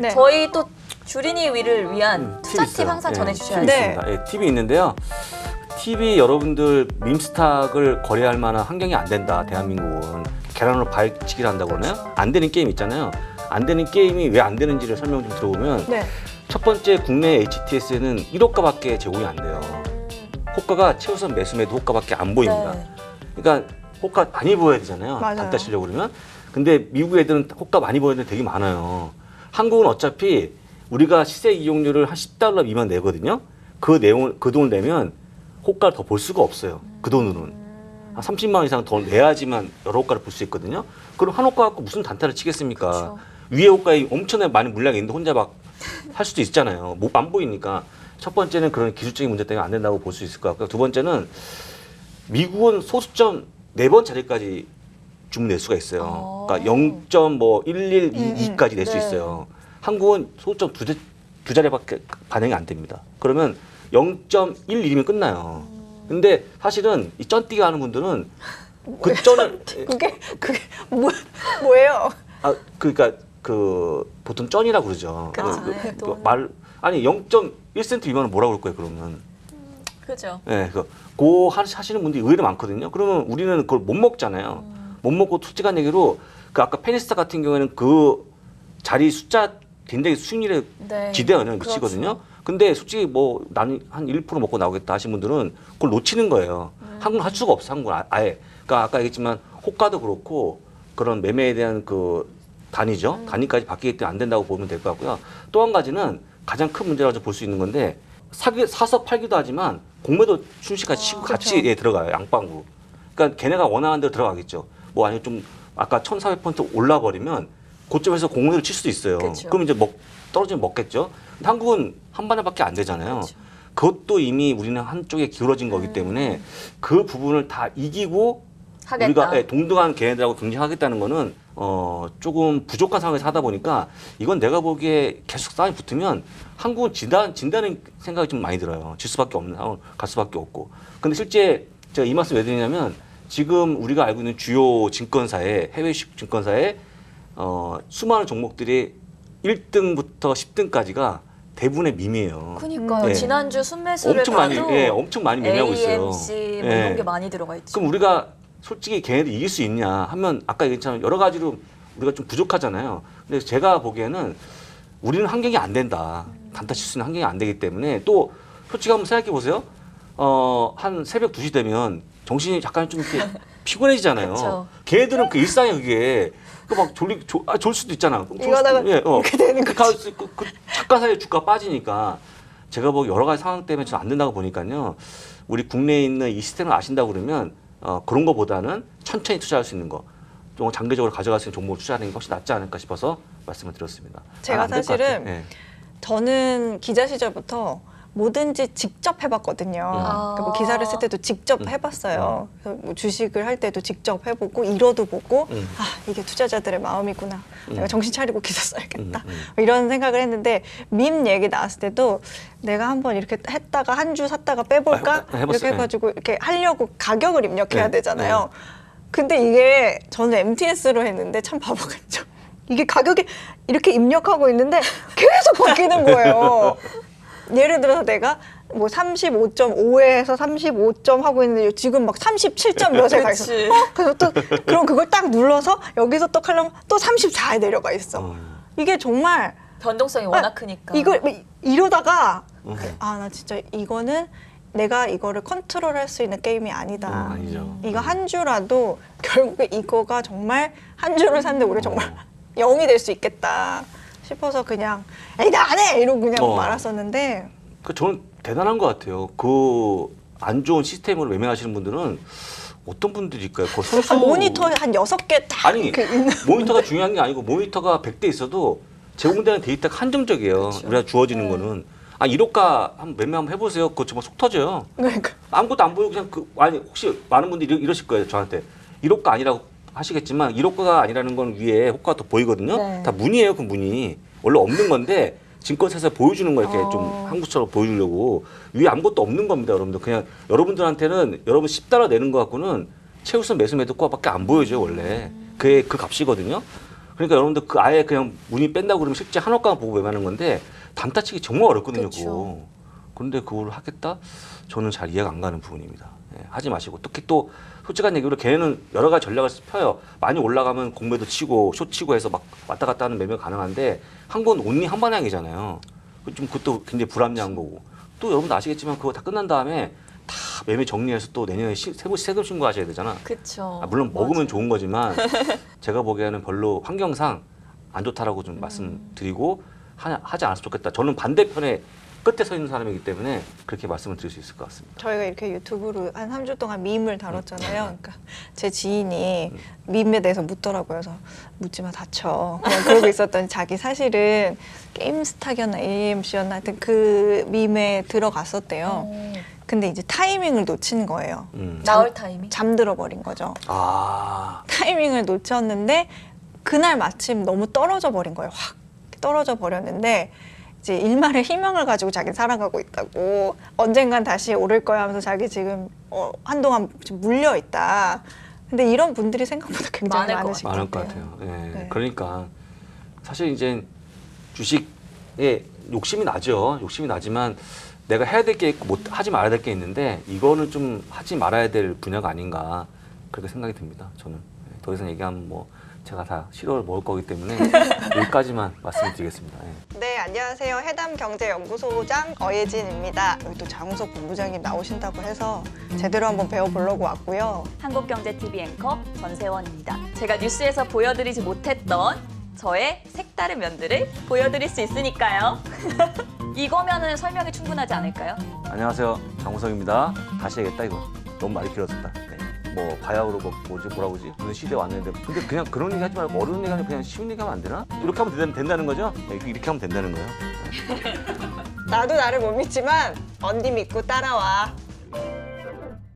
네. 저희 또 주린이 위를 위한 투자 팁 항상 전해주셔야죠. 네. 네, 팁이 있는데요. 팁이 여러분들 밈스탁을 거래할 만한 환경이 안 된다. 대한민국은 계란으로 발치기를 한다고 그러나요? 안 되는 게임 있잖아요. 안 되는 게임이 왜 안 되는지를 설명 좀 들어보면 네. 첫 번째 국내 HTS에는 1호가밖에 제공이 안 돼요. 호가가 최우선 매수매도 호가밖에 안 보입니다. 네. 그러니까 호가 많이 보여야 되잖아요. 맞아요. 단타 치려고 그러면. 근데 미국 애들은 호가 많이 보여야 되는 되게 많아요. 한국은 어차피 우리가 시세 이용료를 한 $10 미만 내거든요. 그 돈을 내면 호가를 더 볼 수가 없어요. 그 돈으로는. 한 30만 원 이상 더 내야지만 여러 호가를 볼 수 있거든요. 그럼 한 호가 갖고 무슨 단타를 치겠습니까? 그쵸. 위에 호가에 엄청나게 많은 물량이 있는데 혼자 막 할 수도 있잖아요. 뭐 안 보이니까. 첫 번째는 그런 기술적인 문제 때문에 안 된다고 볼 수 있을 것 같고요. 두 번째는 미국은 소수점 4번 자리까지 주문낼 수가 있어요. 그러니까 0.1122까지 낼 수 네. 있어요. 한국은 소수점 두 자리밖에 반영이 안 됩니다. 그러면 0.11이면 끝나요. 근데 사실은 이 쩐띠가 하는 분들은 그 쩐을 그게 뭐예요? 그러니까 그 보통 쩐이라고 그러죠. 그렇죠. 네, 돈. 아니 0.1센트 미만은 뭐라고 그럴 거예요, 그러면. 그죠. 네, 그 하시는 분들이 의외로 많거든요. 그러면 우리는 그걸 못 먹잖아요. 못 먹고 솔직한 얘기로 그 아까 페니스타 같은 경우에는 그 자리 숫자 굉장히 수익률에 네. 기대하는 그렇죠. 위치거든요. 근데 솔직히 뭐 나는 한 1% 먹고 나오겠다 하신 분들은 그걸 놓치는 거예요. 한국은 할 수가 없어, 한국은 아예. 그러니까 아까 얘기했지만 호가도 그렇고 그런 매매에 대한 그 단위죠. 단위까지 바뀌기 때문에 안 된다고 보면 될 것 같고요. 또 한 가지는 가장 큰 문제라고 볼 수 있는 건데 사서 팔기도 하지만 공매도 순식같이 치고 같이 그렇죠. 들어가요. 양방으로. 그러니까 걔네가 원하는 대로 들어가겠죠. 뭐 아니면 좀 아까 1,400포인트 올라버리면 고점에서 공매를 칠 수도 있어요. 그렇죠. 그럼 이제 떨어지면 먹겠죠. 근데 한국은 한 반에밖에 안 되잖아요. 그렇죠. 그것도 이미 우리는 한쪽에 기울어진 거기 때문에 그 부분을 다 이기고 하겠다. 우리가 동등한 걔네들하고 경쟁하겠다는 거는 조금 부족한 상황에서 하다 보니까 이건 내가 보기에 계속 싸움이 붙으면 한국은 진다는 생각이 좀 많이 들어요. 질 수밖에 없는 상황, 갈 수밖에 없고. 근데 실제 제가 이 말씀 왜 드리냐면 지금 우리가 알고 있는 주요 증권사에 해외 증권사에 수많은 종목들이 1등부터 10등까지가 대부분의 밈이에요. 그러니까요. 네. 지난주 순매수를 엄청 많이, 봐도 엄청 많이 밈하고 있어요. AMC 뭐 예. 이런 게 많이 들어가 있죠. 그럼 우리가 솔직히 걔네들 이길 수 있냐 하면 아까 얘기했잖아요. 여러 가지로 우리가 좀 부족하잖아요. 근데 제가 보기에는 우리는 환경이 안 된다. 단타 칠 수 있는 환경이 안 되기 때문에 또 솔직히 한번 생각해 보세요. 한 새벽 2시 되면 정신이 잠깐 좀 이렇게 피곤해지잖아요. 그쵸. 걔네들은 그 일상에 그게 막 졸 수도 있잖아. 이러다가 이렇게 되는 거지. 그 착각 사이에 주가 빠지니까 제가 보기 여러 가지 상황 때문에 좀 안 된다고 보니까요. 우리 국내에 있는 이 시스템을 아신다고 그러면 그런 거보다는 천천히 투자할 수 있는 거, 좀 장기적으로 가져갈 수 있는 종목을 투자하는 게 훨씬 낫지 않을까 싶어서 말씀을 드렸습니다. 제가 안될것 사실은 같아요. 네. 저는 기자 시절부터 뭐든지 직접 해봤거든요. 아. 그리고 기사를 쓸 때도 직접 해봤어요. 그래서 뭐 주식을 할 때도 직접 해보고 이뤄도 보고 아 이게 투자자들의 마음이구나. 내가 정신 차리고 기사 써야겠다. 뭐 이런 생각을 했는데 밈 얘기 나왔을 때도 내가 한번 이렇게 했다가 한 주 샀다가 빼볼까 해봤어요. 이렇게 해가지고 이렇게 하려고 가격을 입력해야 네. 되잖아요. 근데 이게 저는 MTS로 했는데 참 바보 같죠. 이게 가격이 이렇게 입력하고 있는데 계속 바뀌는 거예요. 예를 들어서 내가 뭐 35.5에서 35점 하고 있는데 지금 막 37점 몇에 가 있어. 그치. 그래서 또 그럼 그걸 딱 눌러서 여기서 또 하려면 또 34에 내려가 있어. 이게 정말 변동성이 워낙 크니까. 이걸 이러다가 음. 나 진짜 이거는 내가 이거를 컨트롤할 수 있는 게임이 아니다. 아니죠. 이거 한 주라도 결국에 이거가 정말 한 주를 샀는데 우리 정말 0이 될 수 있겠다 싶어서 그냥 에이 나 안 해! 이러고 그냥 말았었는데 저는 대단한 것 같아요. 그 안 좋은 시스템으로 매매하시는 분들은 어떤 분들일까요? 그 선수 모니터 한 6개 딱 아니 이렇게 있는 모니터가 중요한 게 아니고 모니터가 100대 있어도 제공되는 데이터가 한정적이에요. 그렇죠. 우리가 주어지는 거는 1호가 한번 매매 한번 해보세요. 그거 정말 속 터져요. 그러니까 아무것도 안 보이고 그냥 아니 혹시 많은 분들이 이러실 거예요. 저한테 1호가 아니라고 하시겠지만 1호가가 아니라는 건 위에 호가가 또 보이거든요. 네. 다 문이에요. 그 문이 원래 없는 건데 증권사에서 보여주는 거 이렇게 좀 한국처럼 보여주려고 위에 아무것도 없는 겁니다. 여러분들 그냥 여러분들한테는 여러분 $10 내는 거 갖고는 최우선 매수 매도가밖에 안 보여줘요. 원래 그게 그 값이거든요. 그러니까 여러분들 그 아예 그냥 문의 뺀다고 그러면 실제 한옥가만 보고 매매하는 건데 단타치기 정말 어렵거든요. 그쵸. 그거. 그런데 그걸 하겠다? 저는 잘 이해가 안 가는 부분입니다. 예, 하지 마시고 특히 또 솔직한 얘기로 걔네는 여러 가지 전략을 펴요. 많이 올라가면 공매도 치고 숏 치고 해서 막 왔다 갔다 하는 매매가 가능한데 한 건 온리 한 방향이잖아요. 좀 그것도 굉장히 불합리한 거고 또 여러분도 아시겠지만 그거 다 끝난 다음에 다 매매 정리해서 또 내년에 세금 신고하셔야 되잖아. 그쵸. 아, 물론 먹으면 맞아요. 좋은 거지만 제가 보기에는 별로 환경상 안 좋다라고 좀 말씀드리고 하지 않았으면 좋겠다. 저는 반대편에 끝에 서 있는 사람이기 때문에 그렇게 말씀을 드릴 수 있을 것 같습니다. 저희가 이렇게 유튜브로 한 3주 동안 밈을 다뤘잖아요. 그러니까 제 지인이 밈에 대해서 묻더라고요. 그래서 묻지 마 다쳐. 그냥 그러고 있었더니 자기 사실은 게임스탁이었나 AMC였나 하여튼 그 밈에 들어갔었대요. 근데 이제 타이밍을 놓친 거예요. 나올 타이밍. 잠들어 버린 거죠. 아, 타이밍을 놓쳤는데 그날 마침 너무 떨어져 버린 거예요. 확 떨어져 버렸는데 이제 일말의 희망을 가지고 자기 살아가고 있다고 언젠간 다시 오를 거야 하면서 자기 지금 한동안 좀 물려 있다. 근데 이런 분들이 생각보다 굉장히 많을 것 많으실 것 많을 같아요. 것 같아요. 예, 네. 그러니까 사실 이제 주식에 욕심이 나죠. 욕심이 나지만 내가 해야 될 게 있고 하지 말아야 될 게 있는데 이거는 좀 하지 말아야 될 분야가 아닌가 그렇게 생각이 듭니다. 저는 예, 더 이상 얘기하면 뭐 제가 다 실어를 먹을 거기 때문에 여기까지만 말씀드리겠습니다. 예. 네, 안녕하세요. 해담경제연구소장 어예진입니다. 여기 또 장우석 본부장님 나오신다고 해서 제대로 한번 배워보려고 왔고요. 한국경제TV 앵커 전세원입니다. 제가 뉴스에서 보여드리지 못했던 저의 색다른 면들을 보여드릴 수 있으니까요. 이거면은 설명이 충분하지 않을까요? 안녕하세요, 장우석입니다. 다시 해야겠다 이거 너무 말이 길어졌다. 네. 뭐 바야흐로 뭐라고 그러지? 그런 시대 왔는데 근데 그냥 그런 얘기 하지 말고 어려운 얘기 하면 그냥 쉬운 얘기 하면 안 되나? 이렇게 하면 된다는 거죠? 네, 이렇게 하면 된다는 거예요. 나도 나를 못 믿지만 언니 믿고 따라와.